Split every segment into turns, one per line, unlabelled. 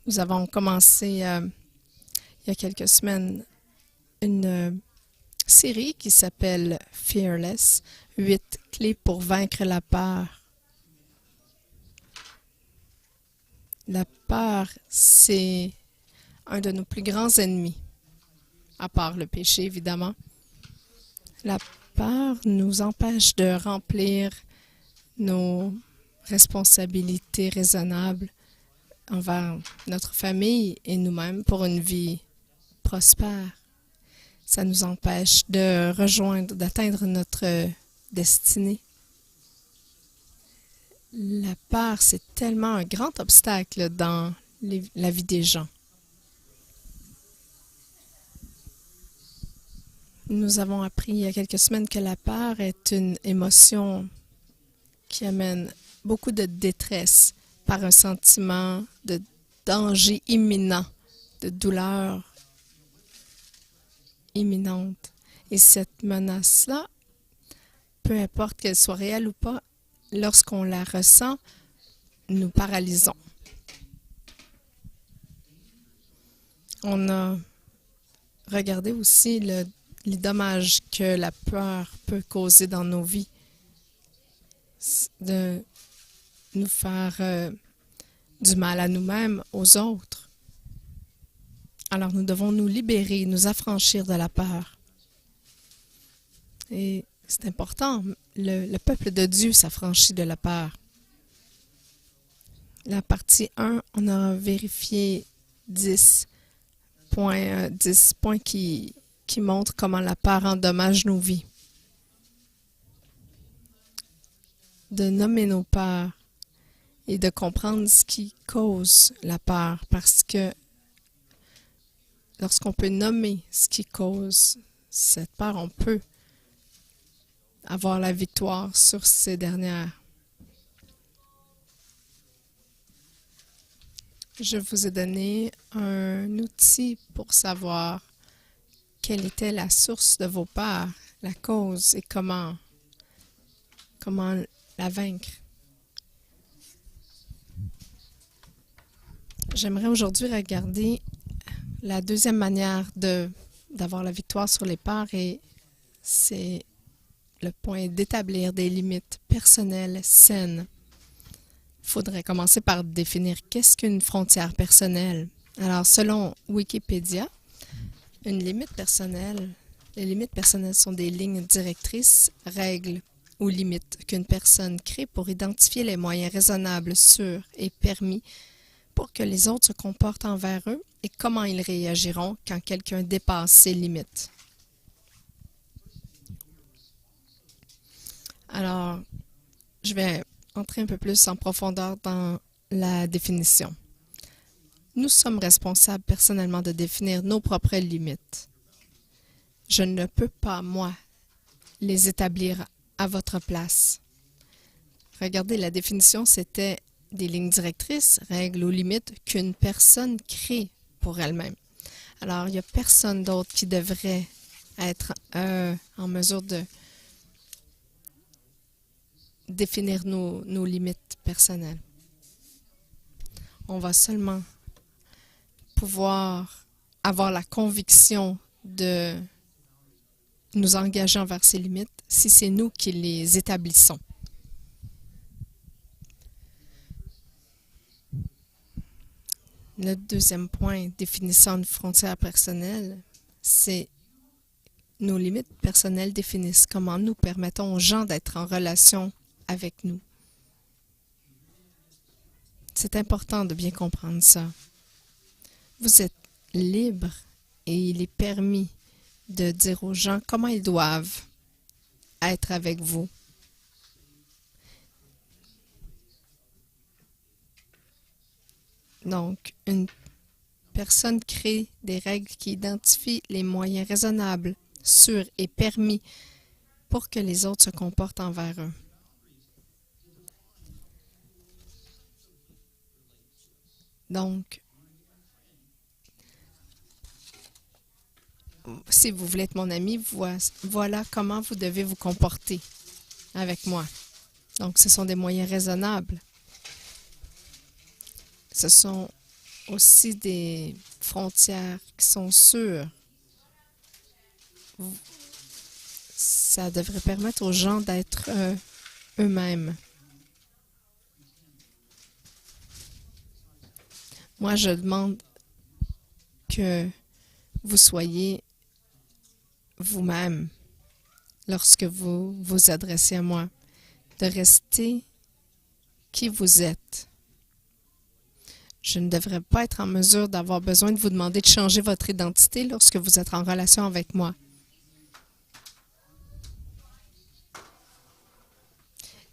Nous avons commencé il y a quelques semaines une série qui s'appelle Fearless, 8 clés pour vaincre la peur. La peur, c'est un de nos plus grands ennemis, à part le péché, évidemment. La peur nous empêche de remplir nos responsabilités raisonnables envers notre famille et nous-mêmes pour une vie prospère. Ça nous empêche de rejoindre, d'atteindre notre destinée. La peur, c'est tellement un grand obstacle dans la vie des gens. Nous avons appris il y a quelques semaines que la peur est une émotion qui amène beaucoup de détresse par un sentiment de danger imminent, de douleur imminente. Et cette menace-là, peu importe qu'elle soit réelle ou pas, lorsqu'on la ressent, nous paralysons. On a regardé aussi les dommages que la peur peut causer dans nos vies, de nous faire du mal à nous-mêmes, aux autres. Alors nous devons nous libérer, nous affranchir de la peur. Et c'est important, le peuple de Dieu s'affranchit de la peur. La partie 1, on a vérifié 10 points qui montrent comment la peur endommage nos vies. De nommer nos peurs et de comprendre ce qui cause la peur, parce que lorsqu'on peut nommer ce qui cause cette peur, on peut avoir la victoire sur ces dernières. Je vous ai donné un outil pour savoir quelle était la source de vos peurs, la cause et comment la vaincre. J'aimerais aujourd'hui regarder la deuxième manière d'avoir la victoire sur les peurs, et c'est le point d'établir des limites personnelles saines. Il faudrait commencer par définir qu'est-ce qu'une frontière personnelle. Alors, selon Wikipédia, une limite personnelle, les limites personnelles sont des lignes directrices, règles ou limites qu'une personne crée pour identifier les moyens raisonnables, sûrs et permis pour que les autres se comportent envers eux et comment ils réagiront quand quelqu'un dépasse ces limites. Alors, je vais entrer un peu plus en profondeur dans la définition. Nous sommes responsables personnellement de définir nos propres limites. Je ne peux pas, moi, les établir à votre place. Regardez, la définition, c'était des lignes directrices, règles ou limites qu'une personne crée pour elle-même. Alors, il n'y a personne d'autre qui devrait être en mesure de définir nos limites personnelles. On va seulement pouvoir avoir la conviction de nous engager envers ces limites si c'est nous qui les établissons. Le deuxième point définissant une frontière personnelle, c'est nos limites personnelles définissent comment nous permettons aux gens d'être en relation avec nous. C'est important de bien comprendre ça. Vous êtes libre et il est permis de dire aux gens comment ils doivent être avec vous. Donc, une personne crée des règles qui identifient les moyens raisonnables, sûrs et permis pour que les autres se comportent envers eux. Donc, si vous voulez être mon ami, voilà comment vous devez vous comporter avec moi. Donc, ce sont des moyens raisonnables. Ce sont aussi des frontières qui sont sûres. Ça devrait permettre aux gens d'être eux-mêmes. Moi, je demande que vous soyez vous-même lorsque vous vous adressez à moi, de rester qui vous êtes. Je ne devrais pas être en mesure d'avoir besoin de vous demander de changer votre identité lorsque vous êtes en relation avec moi.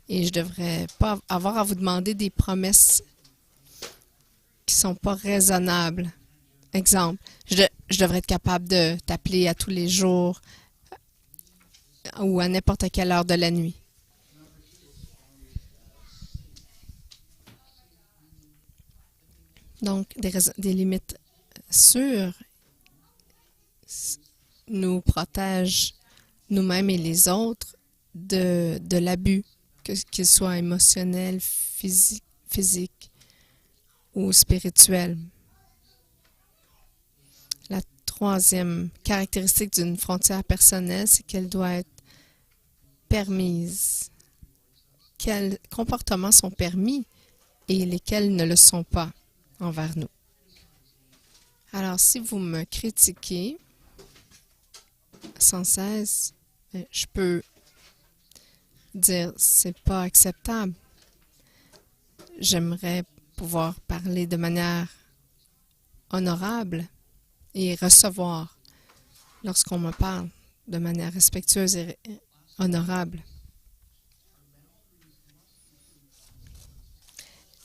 Et je ne devrais pas avoir à vous demander des promesses qui ne sont pas raisonnables. Exemple, je devrais être capable de t'appeler à tous les jours ou à n'importe quelle heure de la nuit. Donc, des limites sûres nous protègent nous-mêmes et les autres de l'abus, qu'il soit émotionnel, physique ou spirituel. La troisième caractéristique d'une frontière personnelle, c'est qu'elle doit être permise. Quels comportements sont permis et lesquels ne le sont pas envers nous. Alors, si vous me critiquez sans cesse, je peux dire c'est pas acceptable. J'aimerais pouvoir parler de manière honorable et recevoir lorsqu'on me parle de manière respectueuse et honorable.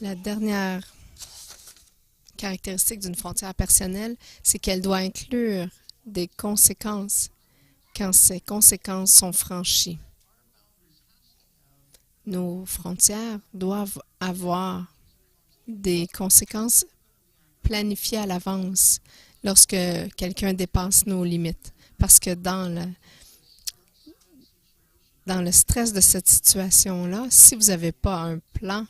La dernière caractéristique d'une frontière personnelle, c'est qu'elle doit inclure des conséquences quand ces conséquences sont franchies. Nos frontières doivent avoir des conséquences planifiées à l'avance lorsque quelqu'un dépasse nos limites. Parce que dans le stress de cette situation-là, si vous n'avez pas un plan,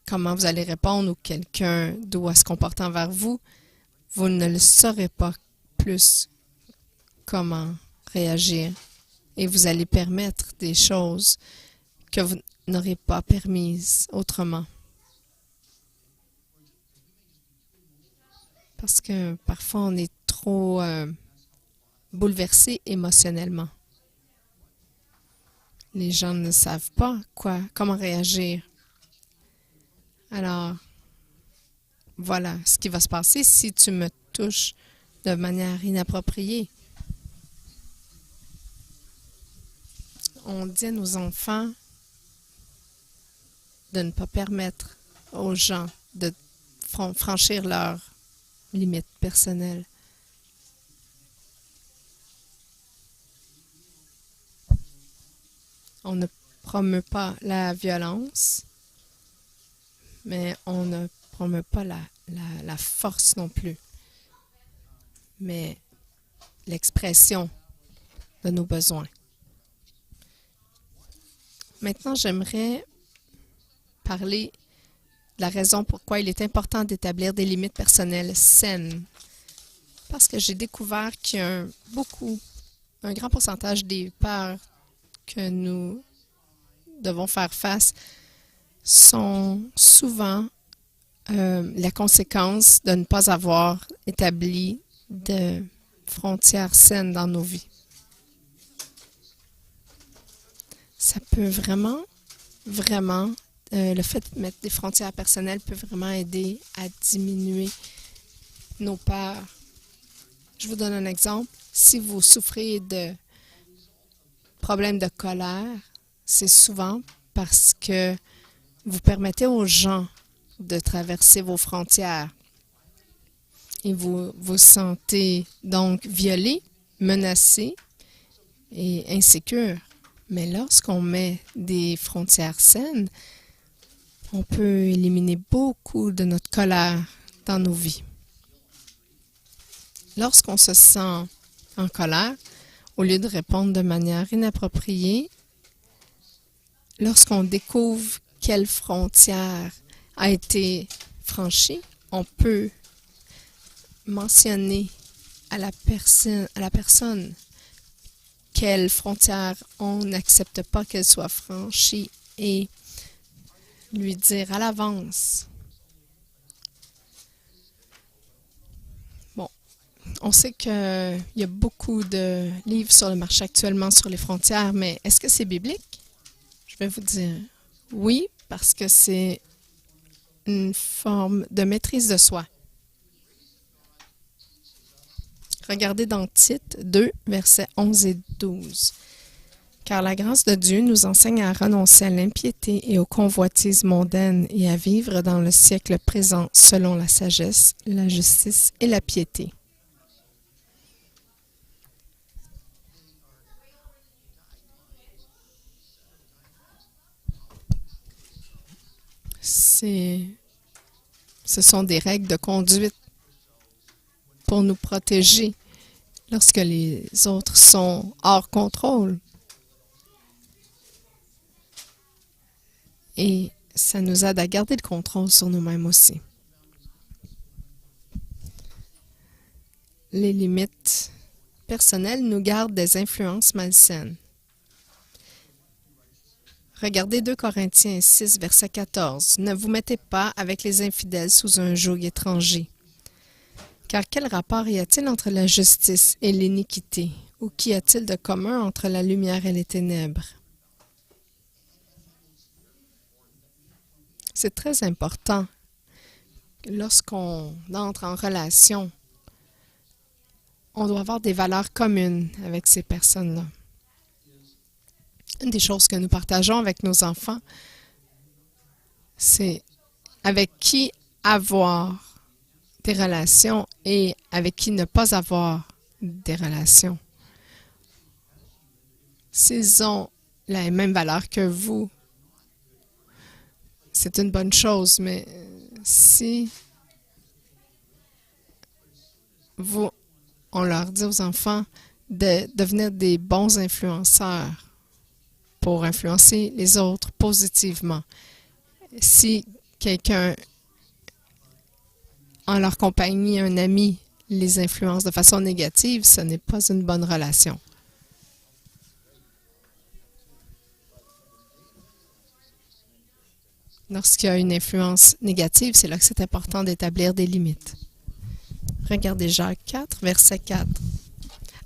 comment vous allez répondre ou quelqu'un doit se comporter envers vous, vous ne le saurez pas plus comment réagir. Et vous allez permettre des choses que vous n'aurez pas permises autrement. Parce que parfois, on est trop bouleversé émotionnellement. Les gens ne savent pas comment réagir. Alors, voilà ce qui va se passer si tu me touches de manière inappropriée. On dit à nos enfants de ne pas permettre aux gens de franchir leurs limites personnelles. On ne promeut pas la violence, mais on ne promeut pas la force non plus, mais l'expression de nos besoins. Maintenant, j'aimerais parler de la raison pourquoi il est important d'établir des limites personnelles saines. Parce que j'ai découvert qu'il y a un grand pourcentage des peurs que nous devons faire face sont souvent la conséquence de ne pas avoir établi de frontières saines dans nos vies. Ça peut vraiment, le fait de mettre des frontières personnelles peut vraiment aider à diminuer nos peurs. Je vous donne un exemple. Si vous souffrez de problèmes de colère, c'est souvent parce que vous permettez aux gens de traverser vos frontières et vous vous sentez donc violé, menacé et insécure. Mais lorsqu'on met des frontières saines, on peut éliminer beaucoup de notre colère dans nos vies. Lorsqu'on se sent en colère, au lieu de répondre de manière inappropriée, lorsqu'on découvre quelle frontière a été franchie, on peut mentionner à la personne quelles frontières on n'accepte pas qu'elle soit franchie et lui dire à l'avance. Bon, on sait qu'il y a beaucoup de livres sur le marché actuellement sur les frontières, mais est-ce que c'est biblique? Je vais vous dire oui, parce que c'est une forme de maîtrise de soi. Regardez dans Tite 2, versets 11 et 12. « Car la grâce de Dieu nous enseigne à renoncer à l'impiété et aux convoitises mondaines et à vivre dans le siècle présent selon la sagesse, la justice et la piété. » Ce sont des règles de conduite pour nous protéger lorsque les autres sont hors contrôle. Et ça nous aide à garder le contrôle sur nous-mêmes aussi. Les limites personnelles nous gardent des influences malsaines. Regardez 2 Corinthiens 6, verset 14. « Ne vous mettez pas avec les infidèles sous un joug étranger. Car quel rapport y a-t-il entre la justice et l'iniquité? Ou qu'y a-t-il de commun entre la lumière et les ténèbres? » C'est très important lorsqu'on entre en relation, on doit avoir des valeurs communes avec ces personnes-là. Une des choses que nous partageons avec nos enfants, c'est avec qui avoir des relations et avec qui ne pas avoir des relations. S'ils ont la même valeur que vous, c'est une bonne chose, mais si on leur dit aux enfants de devenir des bons influenceurs pour influencer les autres positivement. Si quelqu'un, en leur compagnie, un ami, les influence de façon négative, ce n'est pas une bonne relation. Lorsqu'il y a une influence négative, c'est là que c'est important d'établir des limites. Regardez Jacques 4, verset 4.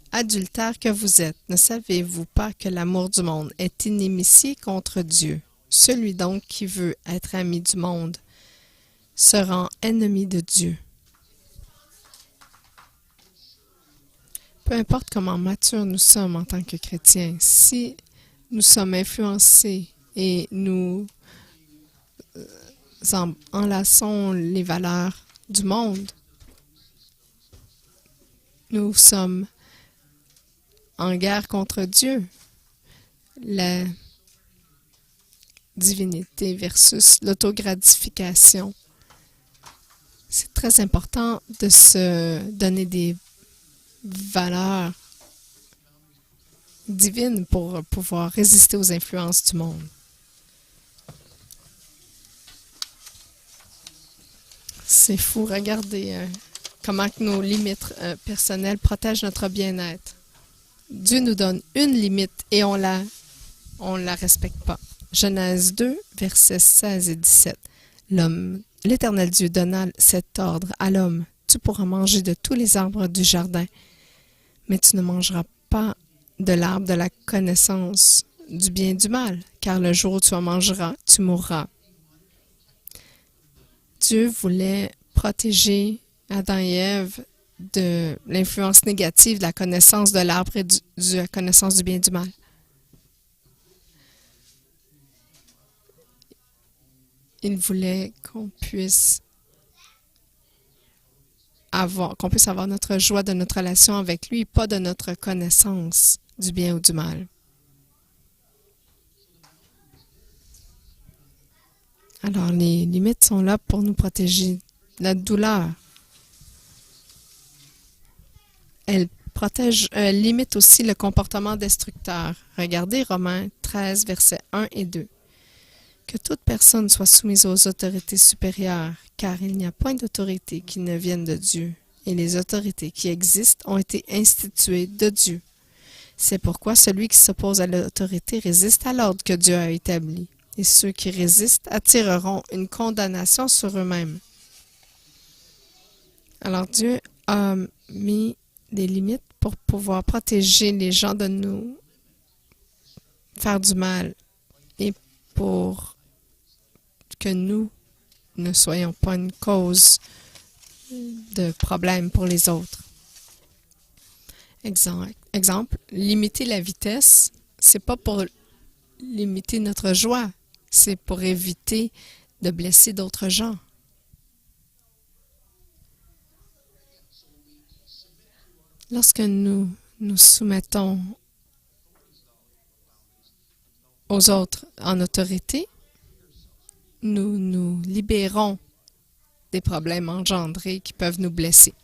« Adultères que vous êtes, ne savez-vous pas que l'amour du monde est inimitié contre Dieu? Celui donc qui veut être ami du monde se rend ennemi de Dieu. » Peu importe comment matures nous sommes en tant que chrétiens, si nous sommes influencés et nous enlaçons les valeurs du monde, nous sommes en guerre contre Dieu. La divinité versus l'autogratification. C'est très important de se donner des valeurs divines pour pouvoir résister aux influences du monde. C'est fou, regardez comment que nos limites personnelles protègent notre bien-être. Dieu nous donne une limite et on la respecte pas. Genèse 2, versets 16 et 17. L'Éternel Dieu donna cet ordre à l'homme. Tu pourras manger de tous les arbres du jardin, mais tu ne mangeras pas de l'arbre de la connaissance du bien et du mal, car le jour où tu en mangeras, tu mourras. Dieu voulait protéger Adam et Ève de l'influence négative de la connaissance de l'arbre et de la connaissance du bien et du mal. Il voulait qu'on puisse avoir notre joie de notre relation avec lui, pas de notre connaissance du bien ou du mal. Alors, les limites sont là pour nous protéger de la douleur. Elles limitent aussi le comportement destructeur. Regardez Romains 13, versets 1 et 2. Que toute personne soit soumise aux autorités supérieures, car il n'y a point d'autorité qui ne vienne de Dieu, et les autorités qui existent ont été instituées de Dieu. C'est pourquoi celui qui s'oppose à l'autorité résiste à l'ordre que Dieu a établi, et ceux qui résistent attireront une condamnation sur eux-mêmes. Alors Dieu a mis des limites pour pouvoir protéger les gens de nous faire du mal et pour que nous ne soyons pas une cause de problème pour les autres. Exemple, limiter la vitesse, c'est pas pour limiter notre joie, c'est pour éviter de blesser d'autres gens. Lorsque nous nous soumettons aux autres en autorité, nous nous libérons des problèmes engendrés qui peuvent nous blesser.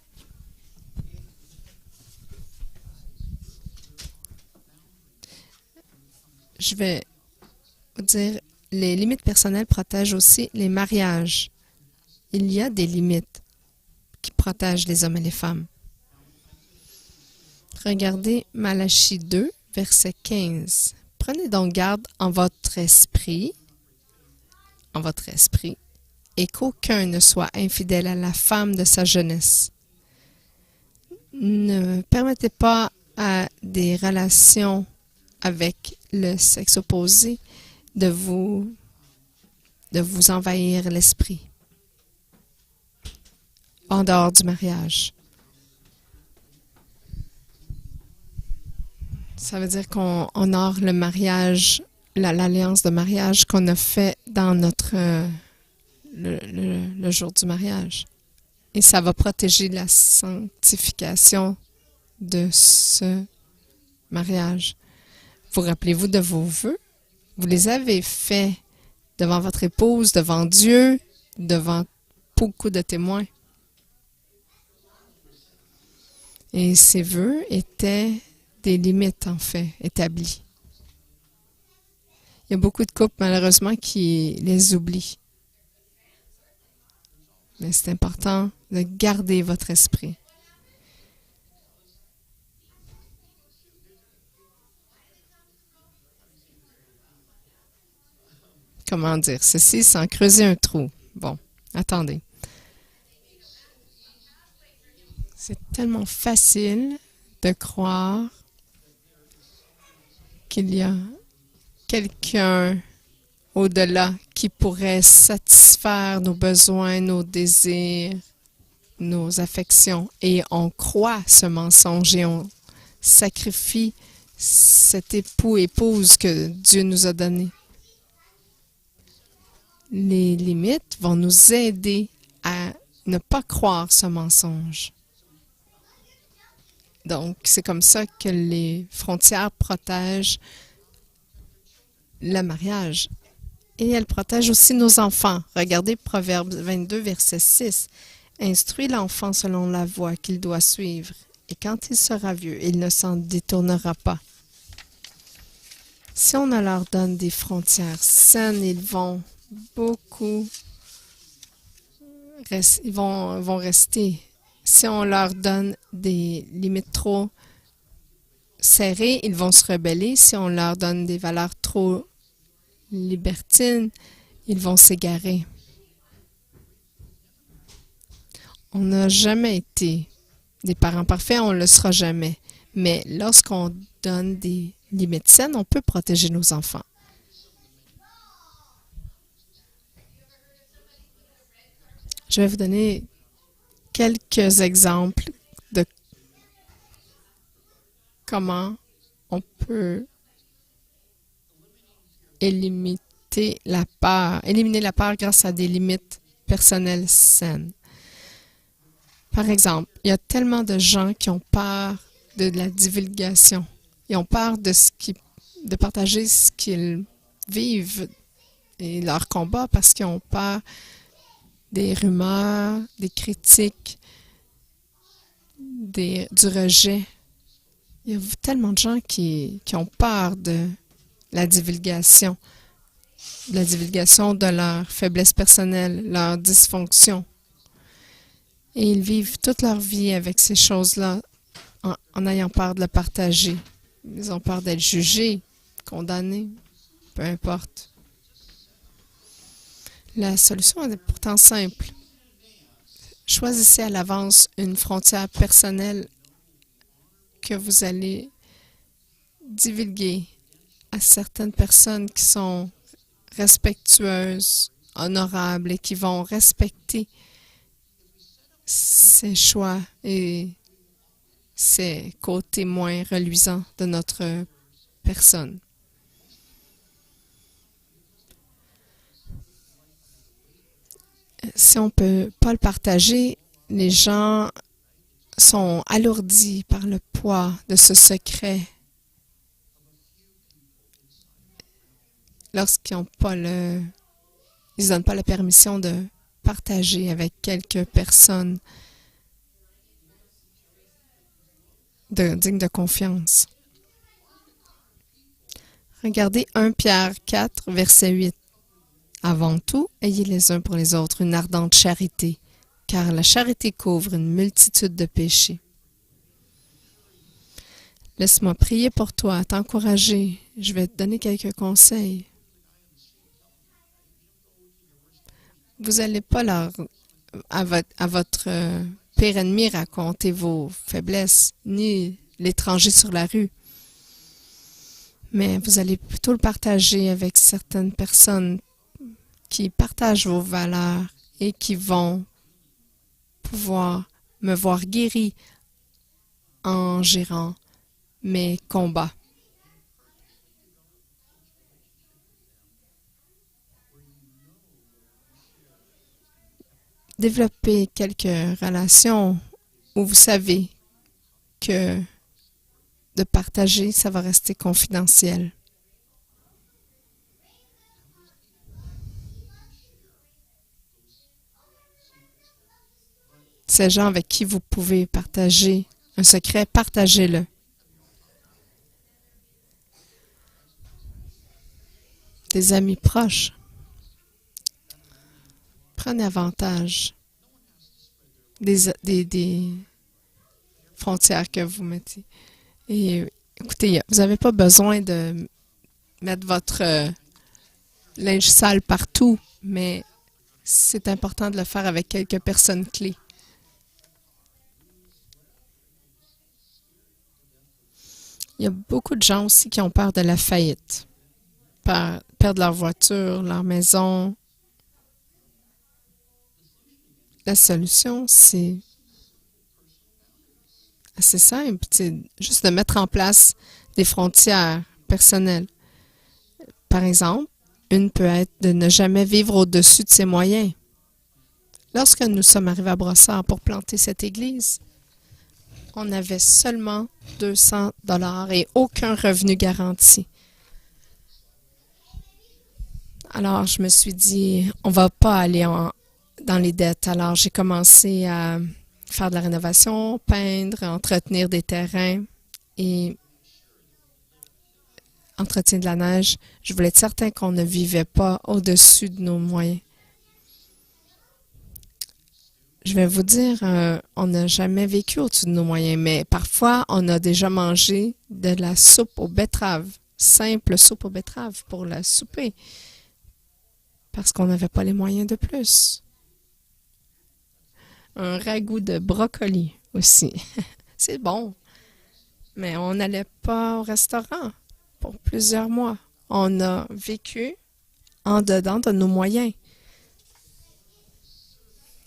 Je vais vous dire, les limites personnelles protègent aussi les mariages. Il y a des limites qui protègent les hommes et les femmes. Regardez Malachie 2, verset 15. Prenez donc garde en votre esprit, et qu'aucun ne soit infidèle à la femme de sa jeunesse. Ne permettez pas à des relations avec le sexe opposé de vous envahir l'esprit en dehors du mariage. Ça veut dire qu'on honore le mariage, l'alliance de mariage qu'on a fait dans le jour du mariage. Et ça va protéger la sanctification de ce mariage. Vous rappelez-vous de vos vœux? Vous les avez faits devant votre épouse, devant Dieu, devant beaucoup de témoins. Et ces vœux étaient des limites, en fait, établies. Il y a beaucoup de couples, malheureusement, qui les oublient. Mais c'est important de garder votre esprit. Comment dire ceci sans creuser un trou? Bon, attendez. C'est tellement facile de croire qu'il y a quelqu'un au-delà qui pourrait satisfaire nos besoins, nos désirs, nos affections. Et on croit ce mensonge et on sacrifie cet épouse que Dieu nous a donné. Les limites vont nous aider à ne pas croire ce mensonge. Donc, c'est comme ça que les frontières protègent le mariage. Et elles protègent aussi nos enfants. Regardez Proverbe 22, verset 6. « Instruis l'enfant selon la voie qu'il doit suivre, et quand il sera vieux, il ne s'en détournera pas. » Si on leur donne des frontières saines, ils vont vont rester. Si on leur donne des limites trop serrées, ils vont se rebeller. Si on leur donne des valeurs trop libertines, ils vont s'égarer. On n'a jamais été des parents parfaits, on ne le sera jamais. Mais lorsqu'on donne des limites saines, on peut protéger nos enfants. Je vais vous donner quelques exemples de comment on peut éliminer la peur grâce à des limites personnelles saines. Par exemple, il y a tellement de gens qui ont peur de la divulgation. Ils ont peur de partager ce qu'ils vivent et leur combat parce qu'ils ont peur des rumeurs, des critiques, du rejet. Il y a tellement de gens qui ont peur de la divulgation. la divulgation de leurs faiblesses personnelles, leurs dysfonctions. Et ils vivent toute leur vie avec ces choses-là en ayant peur de le partager. Ils ont peur d'être jugés, condamnés, peu importe. La solution est pourtant simple. Choisissez à l'avance une frontière personnelle que vous allez divulguer à certaines personnes qui sont respectueuses, honorables et qui vont respecter ses choix et ses côtés moins reluisants de notre personne. Si on ne peut pas le partager, les gens sont alourdis par le poids de ce secret lorsqu'ils n'ont pas ils donnent pas la permission de partager avec quelques personnes dignes de confiance. Regardez 1 Pierre 4, verset 8. Avant tout, ayez les uns pour les autres une ardente charité, car la charité couvre une multitude de péchés. Laisse-moi prier pour toi, t'encourager. Je vais te donner quelques conseils. Vous n'allez pas à votre pire ennemi raconter vos faiblesses, ni l'étranger sur la rue. Mais vous allez plutôt le partager avec certaines personnes qui partagent vos valeurs et qui vont pouvoir me voir guéri en gérant mes combats. Développez quelques relations où vous savez que de partager, ça va rester confidentiel. Ces gens avec qui vous pouvez partager un secret, partagez-le. Des amis proches. Prenez avantage des frontières que vous mettez. Et écoutez, vous n'avez pas besoin de mettre votre linge sale partout, mais c'est important de le faire avec quelques personnes clés. Il y a beaucoup de gens aussi qui ont peur de la faillite, perdre leur voiture, leur maison. La solution, c'est assez simple, c'est juste de mettre en place des frontières personnelles. Par exemple, une peut être de ne jamais vivre au-dessus de ses moyens. Lorsque nous sommes arrivés à Brossard pour planter cette église, on avait seulement 200 $ et aucun revenu garanti. Alors, je me suis dit, on va pas aller dans les dettes. Alors, j'ai commencé à faire de la rénovation, peindre, entretenir des terrains et entretien de la neige. Je voulais être certain qu'on ne vivait pas au-dessus de nos moyens. Je vais vous dire, on n'a jamais vécu au-dessus de nos moyens, mais parfois, on a déjà mangé de la soupe aux betteraves, simple soupe aux betteraves pour la souper, parce qu'on n'avait pas les moyens de plus. Un ragoût de brocoli aussi. C'est bon, mais on n'allait pas au restaurant pour plusieurs mois. On a vécu en dedans de nos moyens.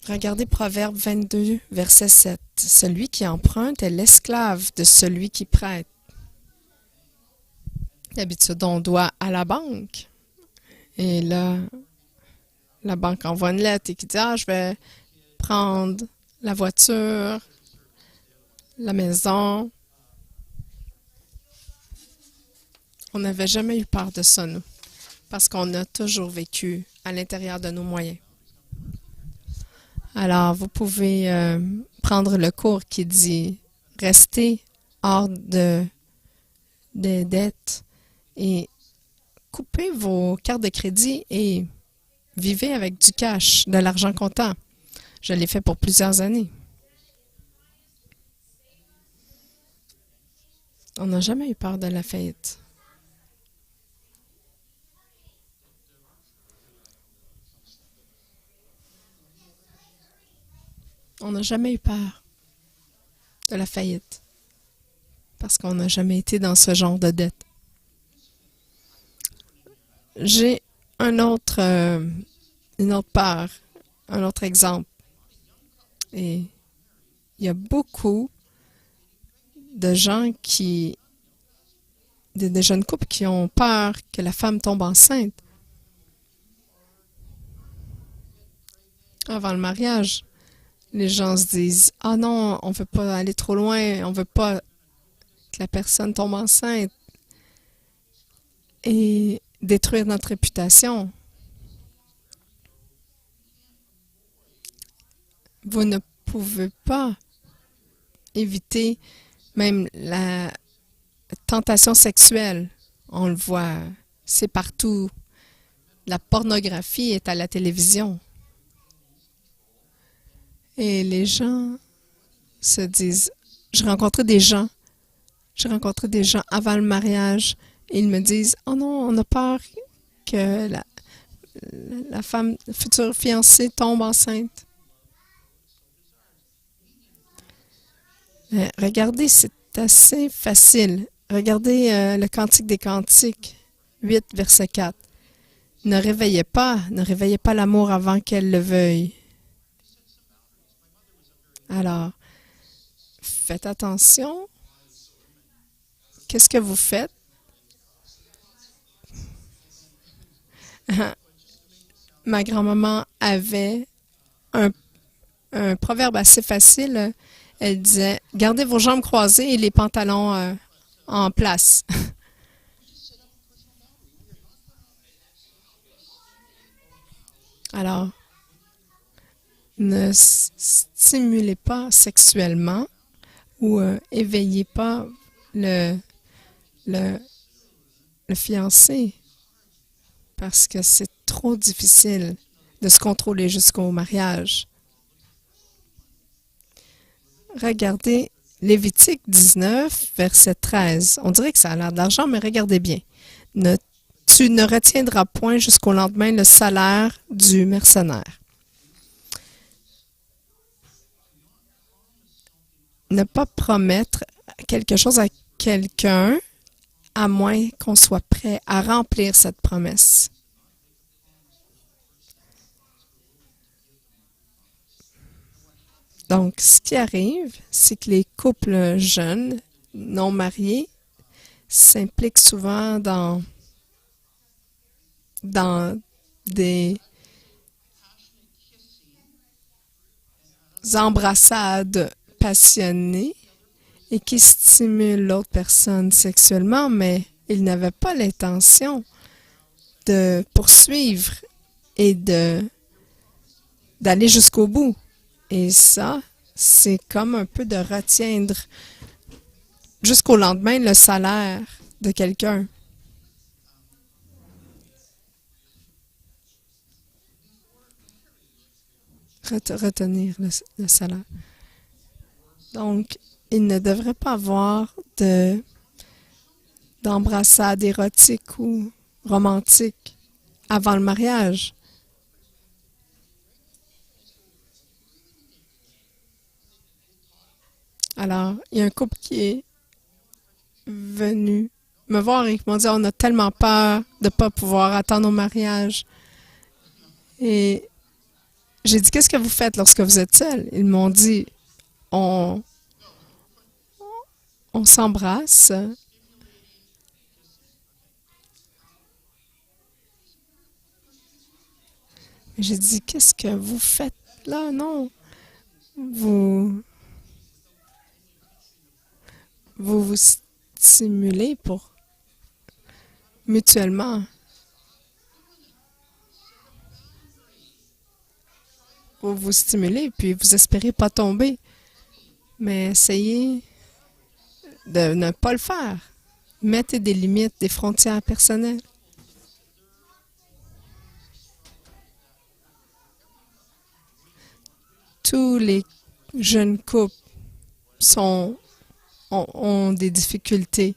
Regardez Proverbe 22, verset 7. Celui qui emprunte est l'esclave de celui qui prête. D'habitude, on doit à la banque. Et là, la banque envoie une lettre et qui dit « Ah, je vais prendre la voiture, la maison. » On n'avait jamais eu peur de ça, nous, parce qu'on a toujours vécu à l'intérieur de nos moyens. Alors, vous pouvez prendre le cours qui dit « Restez hors des dettes et coupez vos cartes de crédit et vivez avec du cash, de l'argent comptant. Je l'ai fait pour plusieurs années. On n'a jamais eu peur de la faillite. On n'a jamais eu peur de la faillite parce qu'on n'a jamais été dans ce genre de dette. J'ai une autre peur, un autre exemple. Et il y a beaucoup de gens des jeunes couples qui ont peur que la femme tombe enceinte avant le mariage. Les gens se disent, « Ah non, on ne veut pas aller trop loin, on ne veut pas que la personne tombe enceinte et détruire notre réputation. » Vous ne pouvez pas éviter même la tentation sexuelle. On le voit, c'est partout. La pornographie est à la télévision. Et les gens se disent, j'ai rencontré des gens avant le mariage et ils me disent, oh non, on a peur que la femme, future fiancée tombe enceinte. Regardez, c'est assez facile. Regardez le Cantique des Cantiques, 8, verset 4. Ne réveillez pas l'amour avant qu'elle le veuille. Alors, faites attention. Qu'est-ce que vous faites? Ma grand-maman avait un proverbe assez facile. Elle disait, gardez vos jambes croisées et les pantalons en place. Alors, ne stimulez pas sexuellement ou éveillez pas le fiancé parce que c'est trop difficile de se contrôler jusqu'au mariage. Regardez Lévitique 19, verset 13. On dirait que ça a l'air d'argent, mais regardez bien. Tu ne retiendras point jusqu'au lendemain le salaire du mercenaire. Ne pas promettre quelque chose à quelqu'un à moins qu'on soit prêt à remplir cette promesse. Donc, ce qui arrive, c'est que les couples jeunes, non mariés, s'impliquent souvent dans des embrassades passionnées et qui stimulent l'autre personne sexuellement, mais ils n'avaient pas l'intention de poursuivre et d'aller jusqu'au bout. Et ça, c'est comme un peu de retiendre jusqu'au lendemain le salaire de quelqu'un. Retenir le salaire. Donc, il ne devrait pas avoir d'embrassade érotique ou romantique avant le mariage. Alors, il y a un couple qui est venu me voir et qui m'ont dit, on a tellement peur de ne pas pouvoir attendre au mariage. Et j'ai dit, qu'est-ce que vous faites lorsque vous êtes seul? Ils m'ont dit, on s'embrasse. J'ai dit, qu'est-ce que vous faites là? Non. Vous stimulez pour mutuellement. Vous vous stimulez, puis vous espérez pas tomber. Mais essayez de ne pas le faire. Mettez des limites, des frontières personnelles. tous les jeunes couples ont des difficultés.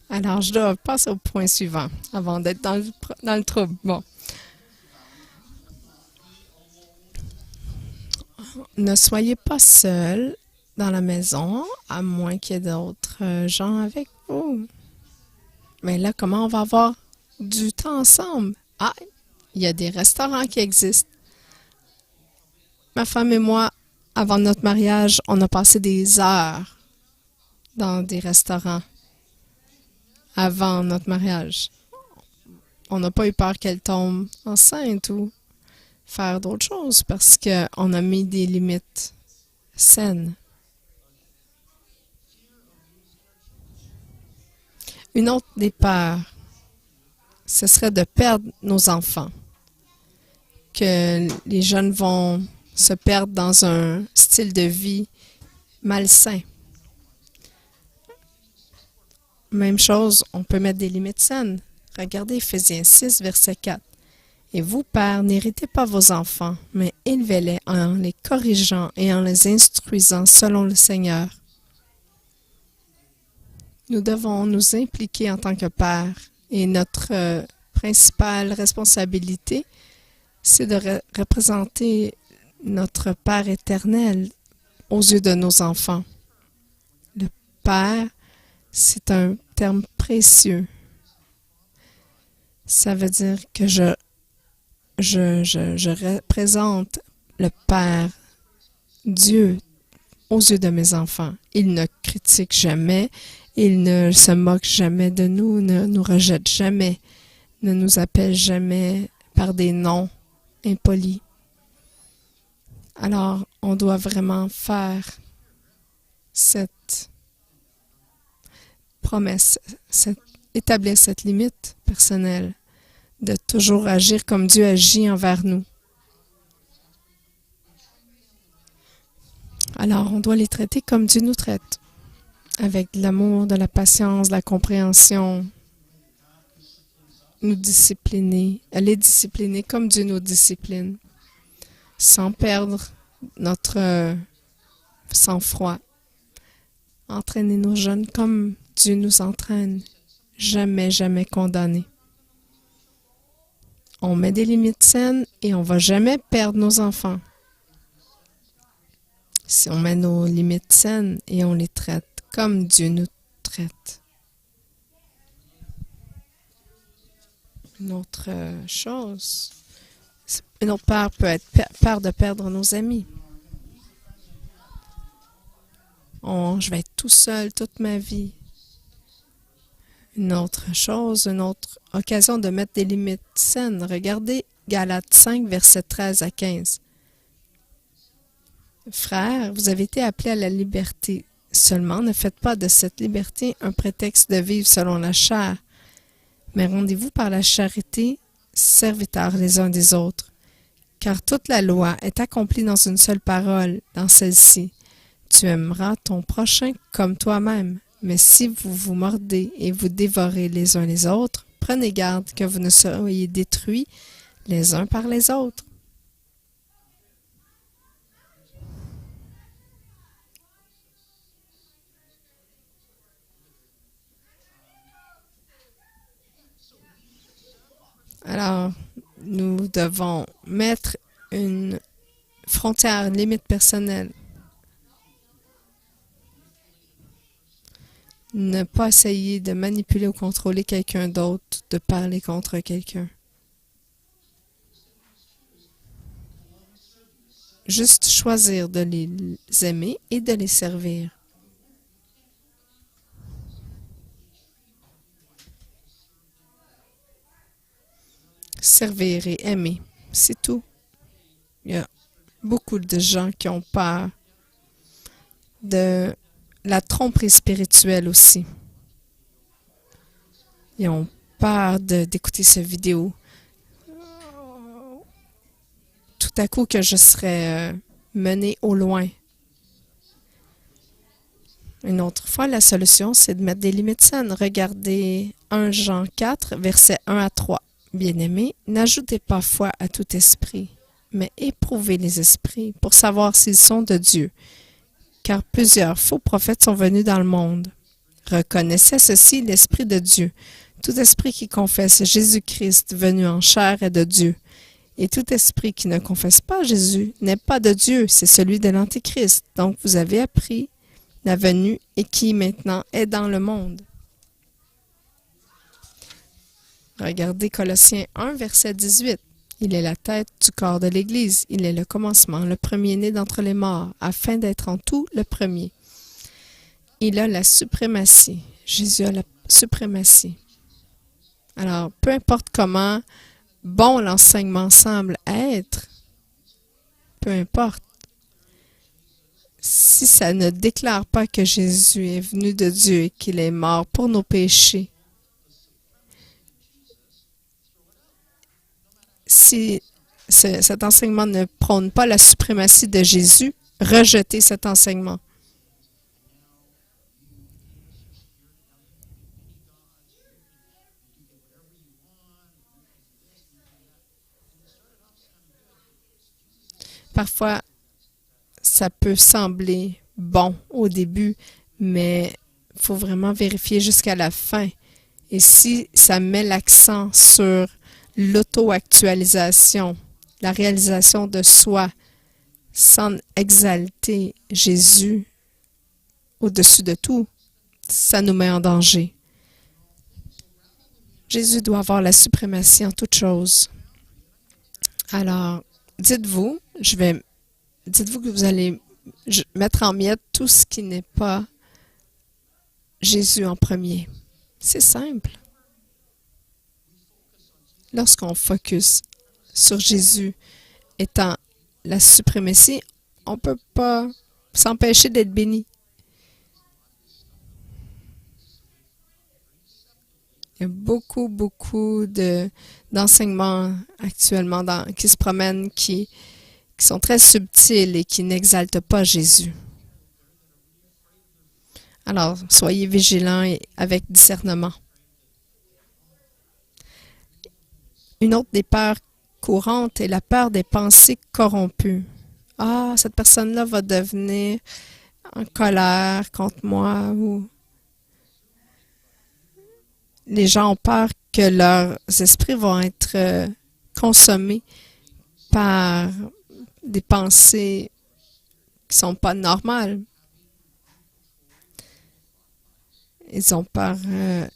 Alors, je dois passer au point suivant avant d'être dans le trouble. Bon. Ne soyez pas seul dans la maison, à moins qu'il y ait d'autres gens avec vous. Mais là, comment on va avoir du temps ensemble? Ah, il y a des restaurants qui existent. Ma femme et moi, avant notre mariage, on a passé des heures dans des restaurants avant notre mariage. On n'a pas eu peur qu'elle tombe enceinte ou faire d'autres choses parce qu'on a mis des limites saines. Une autre des peurs, ce serait de perdre nos enfants, que les jeunes vont se perdre dans un style de vie malsain. Même chose, on peut mettre des limites saines. Regardez Éphésiens 6, verset 4. Et vous, pères, n'héritez pas vos enfants, mais élevez-les en les corrigeant et en les instruisant selon le Seigneur. Nous devons nous impliquer en tant que pères et notre principale responsabilité, c'est de représenter notre Père éternel aux yeux de nos enfants. Le Père, c'est un terme précieux. Ça veut dire que je représente le Père, Dieu, aux yeux de mes enfants. Il ne critique jamais, il ne se moque jamais de nous, ne nous rejette jamais, ne nous appelle jamais par des noms impolis. Alors, on doit vraiment faire cette promesse, établir cette limite personnelle, de toujours agir comme Dieu agit envers nous. Alors, on doit les traiter comme Dieu nous traite, avec de l'amour, de la patience, de la compréhension, nous discipliner, les discipliner comme Dieu nous discipline, sans perdre notre sang-froid. Entraîner nos jeunes comme Dieu nous entraîne, jamais, jamais condamner. On met des limites saines et on ne va jamais perdre nos enfants. Si on met nos limites saines et on les traite comme Dieu nous traite. Une autre chose, une autre peur peut être peur de perdre nos amis. Je vais être tout seul toute ma vie. Une autre chose, une autre occasion de mettre des limites saines. Regardez Galates 5, versets 13 à 15. Frères, vous avez été appelés à la liberté. Seulement, ne faites pas de cette liberté un prétexte de vivre selon la chair, mais rendez-vous par la charité, serviteurs les uns des autres. Car toute la loi est accomplie dans une seule parole, dans celle-ci. Tu aimeras ton prochain comme toi-même. Mais si vous vous mordez et vous dévorez les uns les autres, prenez garde que vous ne soyez détruits les uns par les autres. Alors, nous devons mettre une frontière, une limite personnelle. Ne pas essayer de manipuler ou contrôler quelqu'un d'autre, de parler contre quelqu'un. Juste choisir de les aimer et de les servir. Servir et aimer, c'est tout. Il y a beaucoup de gens qui ont peur de la tromperie spirituelle aussi. Ils ont peur d'écouter cette vidéo. Tout à coup que je serais menée au loin. Une autre fois, la solution, c'est de mettre des limites saines. Regardez 1 Jean 4, versets 1 à 3. Bien-aimés, n'ajoutez pas foi à tout esprit, mais éprouvez les esprits pour savoir s'ils sont de Dieu. Car plusieurs faux prophètes sont venus dans le monde. Reconnaissez ceci, l'Esprit de Dieu. Tout esprit qui confesse Jésus-Christ venu en chair est de Dieu. Et tout esprit qui ne confesse pas Jésus n'est pas de Dieu, c'est celui de l'Antéchrist. Donc vous avez appris la venue et qui maintenant est dans le monde. Regardez Colossiens 1, verset 18. Il est la tête du corps de l'Église. Il est le commencement, le premier-né d'entre les morts, afin d'être en tout le premier. Il a la suprématie. Jésus a la suprématie. Alors, peu importe comment bon l'enseignement semble être, peu importe, si ça ne déclare pas que Jésus est venu de Dieu et qu'il est mort pour nos péchés, si cet enseignement ne prône pas la suprématie de Jésus, rejetez cet enseignement. Parfois, ça peut sembler bon au début, mais il faut vraiment vérifier jusqu'à la fin. Et si ça met l'accent sur l'auto-actualisation, la réalisation de soi, sans exalter Jésus au-dessus de tout, ça nous met en danger. Jésus doit avoir la suprématie en toutes choses. Alors, dites-vous que vous allez mettre en miettes tout ce qui n'est pas Jésus en premier. C'est simple. Lorsqu'on focus sur Jésus étant la suprématie, on ne peut pas s'empêcher d'être béni. Il y a beaucoup d'enseignements actuellement qui se promènent, qui sont très subtils et qui n'exaltent pas Jésus. Alors, soyez vigilants et avec discernement. Une autre des peurs courantes est la peur des pensées corrompues. Ah, cette personne-là va devenir en colère contre moi, ou les gens ont peur que leurs esprits vont être consommés par des pensées qui ne sont pas normales. Ils ont peur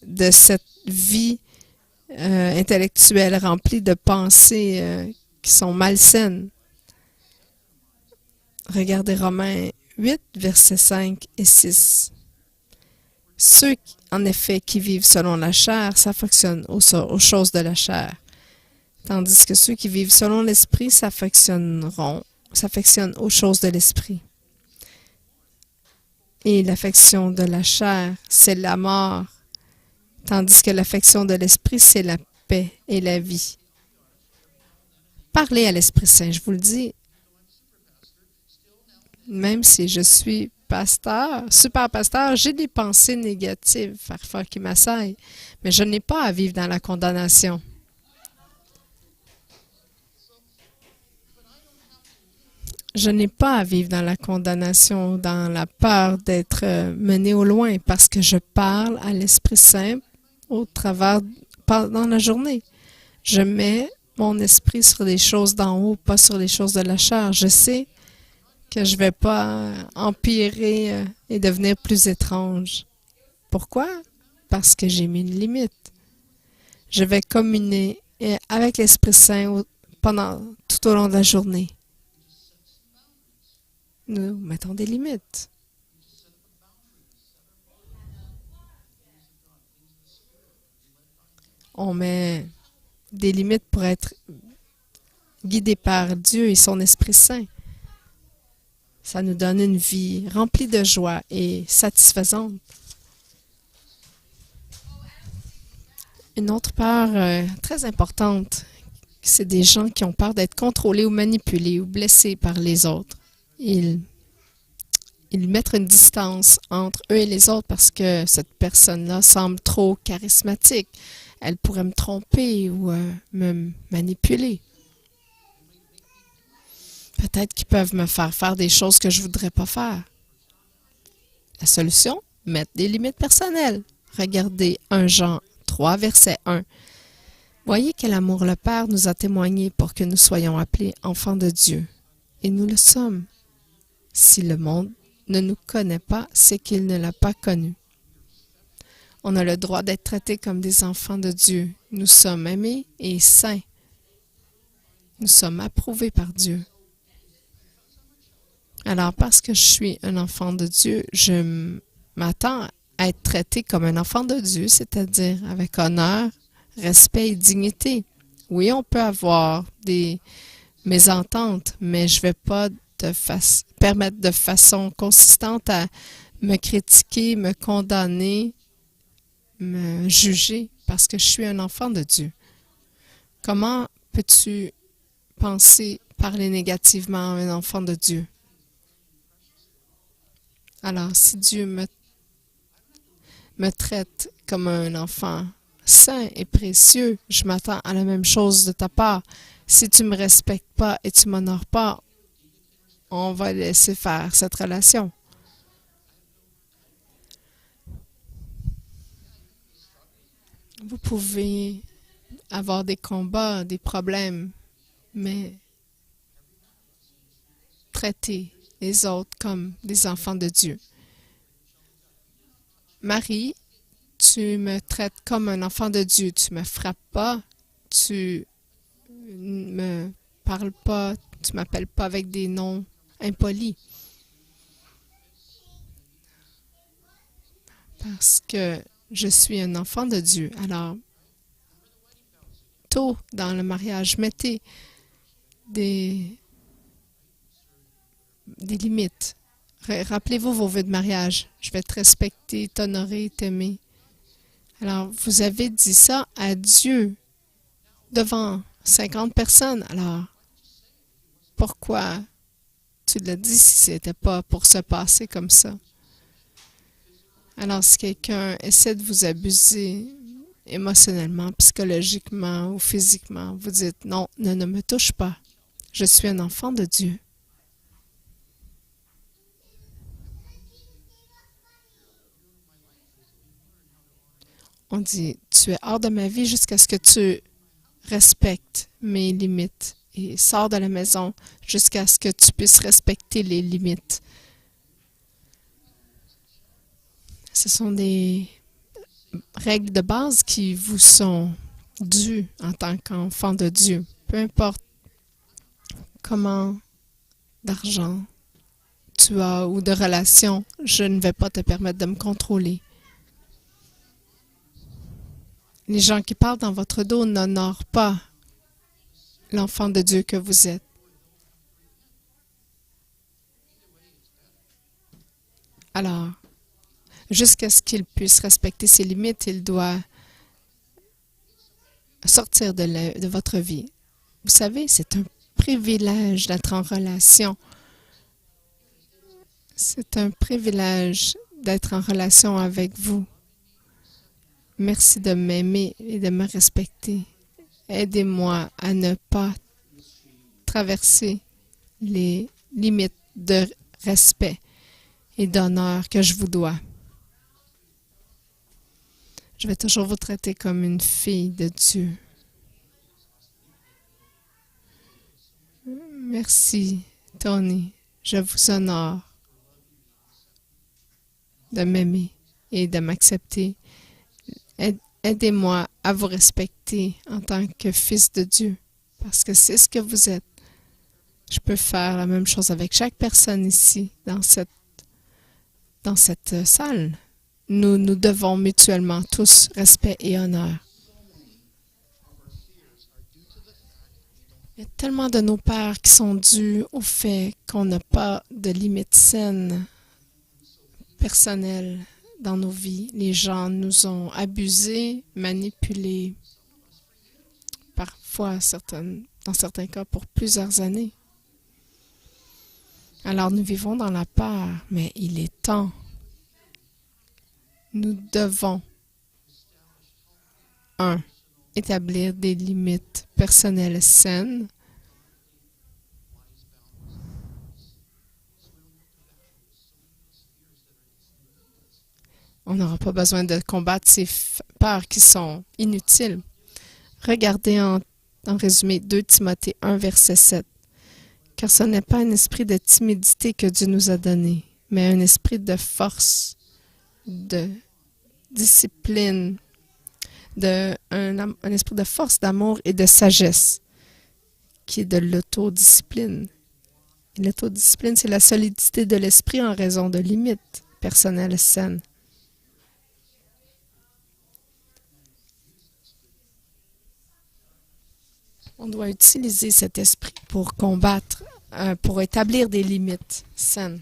de cette vie intellectuelle remplie de pensées qui sont malsaines. Regardez Romains 8, versets 5 et 6. Ceux, en effet, qui vivent selon la chair s'affectionnent aux choses de la chair, tandis que ceux qui vivent selon l'esprit s'affectionnent aux choses de l'esprit. Et l'affection de la chair, c'est la mort, tandis que l'affection de l'esprit, c'est la paix et la vie. Parlez à l'Esprit Saint, je vous le dis. Même si je suis pasteur, super pasteur, j'ai des pensées négatives parfois qui m'assaillent, mais je n'ai pas à vivre dans la condamnation. Je n'ai pas à vivre dans la condamnation, dans la peur d'être mené au loin, parce que je parle à l'Esprit Saint pendant la journée. Je mets mon esprit sur les choses d'en haut, pas sur les choses de la chair. Je sais que je ne vais pas empirer et devenir plus étrange. Pourquoi? Parce que j'ai mis une limite. Je vais communier avec l'Esprit Saint tout au long de la journée. Nous mettons des limites. On met des limites pour être guidé par Dieu et son Esprit Saint. Ça nous donne une vie remplie de joie et satisfaisante. Une autre peur très importante, c'est des gens qui ont peur d'être contrôlés ou manipulés ou blessés par les autres. Ils mettent une distance entre eux et les autres parce que cette personne-là semble trop charismatique. Elle pourrait me tromper ou me manipuler. Peut-être qu'ils peuvent me faire faire des choses que je ne voudrais pas faire. La solution? Mettre des limites personnelles. Regardez 1 Jean 3, verset 1. Voyez quel amour le Père nous a témoigné pour que nous soyons appelés enfants de Dieu. Et nous le sommes. Si le monde ne nous connaît pas, c'est qu'il ne l'a pas connu. On a le droit d'être traités comme des enfants de Dieu. Nous sommes aimés et saints. Nous sommes approuvés par Dieu. Alors, parce que je suis un enfant de Dieu, je m'attends à être traité comme un enfant de Dieu, c'est-à-dire avec honneur, respect et dignité. Oui, on peut avoir des mésententes, mais je ne vais pas permettre de façon consistante à me critiquer, me condamner, me juger, parce que je suis un enfant de Dieu. Comment peux-tu parler négativement à un enfant de Dieu? Alors, si Dieu me traite comme un enfant saint et précieux, je m'attends à la même chose de ta part. Si tu ne me respectes pas et tu ne m'honores pas, on va laisser faire cette relation. Vous pouvez avoir des combats, des problèmes, mais traitez les autres comme des enfants de Dieu. Marie, tu me traites comme un enfant de Dieu. Tu me frappes pas, tu me parles pas, tu m'appelles pas avec des noms impolis. Parce que je suis un enfant de Dieu. Alors, tôt dans le mariage, mettez des limites. Rappelez-vous vos vœux de mariage. Je vais te respecter, t'honorer, t'aimer. Alors, vous avez dit ça à Dieu devant 50 personnes. Alors, pourquoi tu l'as dit si ce n'était pas pour se passer comme ça? Alors, si quelqu'un essaie de vous abuser émotionnellement, psychologiquement ou physiquement, vous dites non, ne me touche pas. Je suis un enfant de Dieu. On dit, tu es hors de ma vie jusqu'à ce que tu respectes mes limites et sors de la maison jusqu'à ce que tu puisses respecter les limites. Ce sont des règles de base qui vous sont dues en tant qu'enfant de Dieu. Peu importe comment d'argent tu as ou de relations, je ne vais pas te permettre de me contrôler. Les gens qui parlent dans votre dos n'honorent pas l'enfant de Dieu que vous êtes. Alors, jusqu'à ce qu'il puisse respecter ses limites, il doit sortir de votre vie. Vous savez, c'est un privilège d'être en relation. C'est un privilège d'être en relation avec vous. Merci de m'aimer et de me respecter. Aidez-moi à ne pas traverser les limites de respect et d'honneur que je vous dois. Je vais toujours vous traiter comme une fille de Dieu. Merci, Tony. Je vous honore de m'aimer et de m'accepter. Aidez-moi à vous respecter en tant que fils de Dieu, parce que c'est ce que vous êtes. Je peux faire la même chose avec chaque personne ici, dans cette salle. Nous nous devons mutuellement tous respect et honneur. Il y a tellement de nos peurs qui sont dus au fait qu'on n'a pas de limites saines personnelles dans nos vies. Les gens nous ont abusés, manipulés, parfois dans certains cas pour plusieurs années. Alors nous vivons dans la peur, mais il est temps. Nous devons, établir des limites personnelles saines. On n'aura pas besoin de combattre ces peurs qui sont inutiles. Regardez en résumé 2 Timothée 1, verset 7. Car ce n'est pas un esprit de timidité que Dieu nous a donné, mais un esprit de force, de discipline, un esprit de force, d'amour et de sagesse, qui est de l'autodiscipline. Et l'autodiscipline, c'est la solidité de l'esprit en raison de limites personnelles saines. On doit utiliser cet esprit pour combattre, pour établir des limites saines.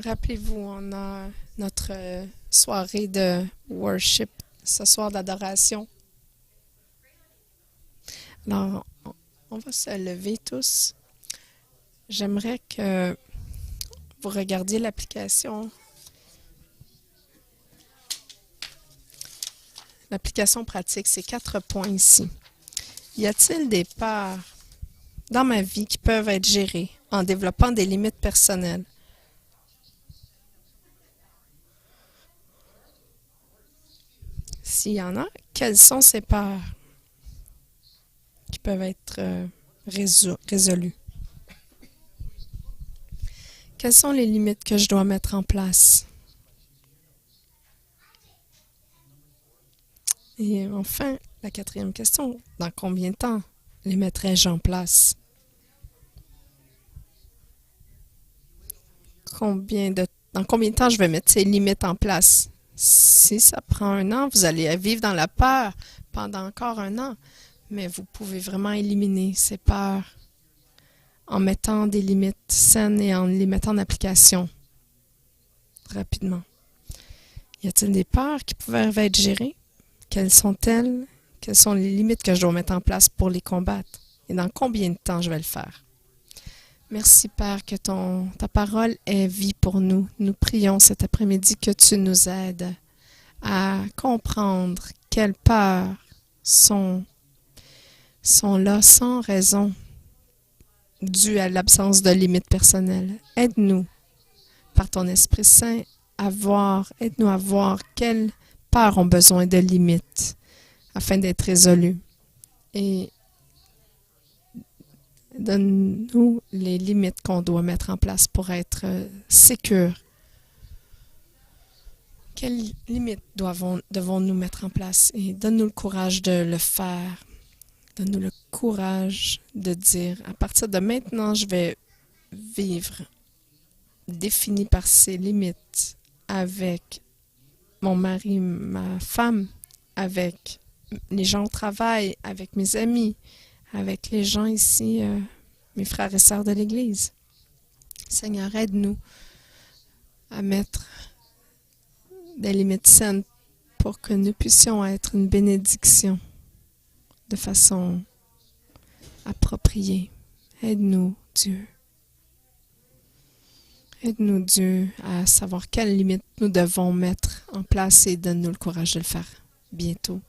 Rappelez-vous, on a notre soirée de worship, ce soir d'adoration. Alors, on va se lever tous. J'aimerais que vous regardiez l'application. L'application pratique, c'est 4 points ici. Y a-t-il des peurs dans ma vie qui peuvent être gérées en développant des limites personnelles? S'il y en a, quelles sont ces peurs qui peuvent être résolues? Quelles sont les limites que je dois mettre en place? Et enfin, la 4e question, dans combien de temps les mettrai-je en place? Dans combien de temps je vais mettre ces limites en place? Si ça prend 1 an, vous allez vivre dans la peur pendant encore 1 an, mais vous pouvez vraiment éliminer ces peurs en mettant des limites saines et en les mettant en application rapidement. Y a-t-il des peurs qui peuvent être gérées? Quelles sont-elles? Quelles sont les limites que je dois mettre en place pour les combattre? Et dans combien de temps je vais le faire? Merci, Père, que ta parole est vie pour nous. Nous prions cet après-midi que tu nous aides à comprendre quelles peurs sont là sans raison, dues à l'absence de limites personnelles. Aide-nous, par ton Esprit Saint, aide-nous à voir quelles peurs ont besoin de limites afin d'être résolues. Et donne-nous les limites qu'on doit mettre en place pour être sécures. Quelles limites devons-nous mettre en place? Et donne-nous le courage de le faire. Donne-nous le courage de dire, à partir de maintenant, je vais vivre défini par ces limites avec mon mari, ma femme, avec les gens au travail, avec mes amis, avec les gens ici, mes frères et sœurs de l'Église. Seigneur, aide-nous à mettre des limites saines pour que nous puissions être une bénédiction de façon appropriée. Aide-nous, Dieu. Aide-nous, Dieu, à savoir quelles limites nous devons mettre en place et donne-nous le courage de le faire bientôt.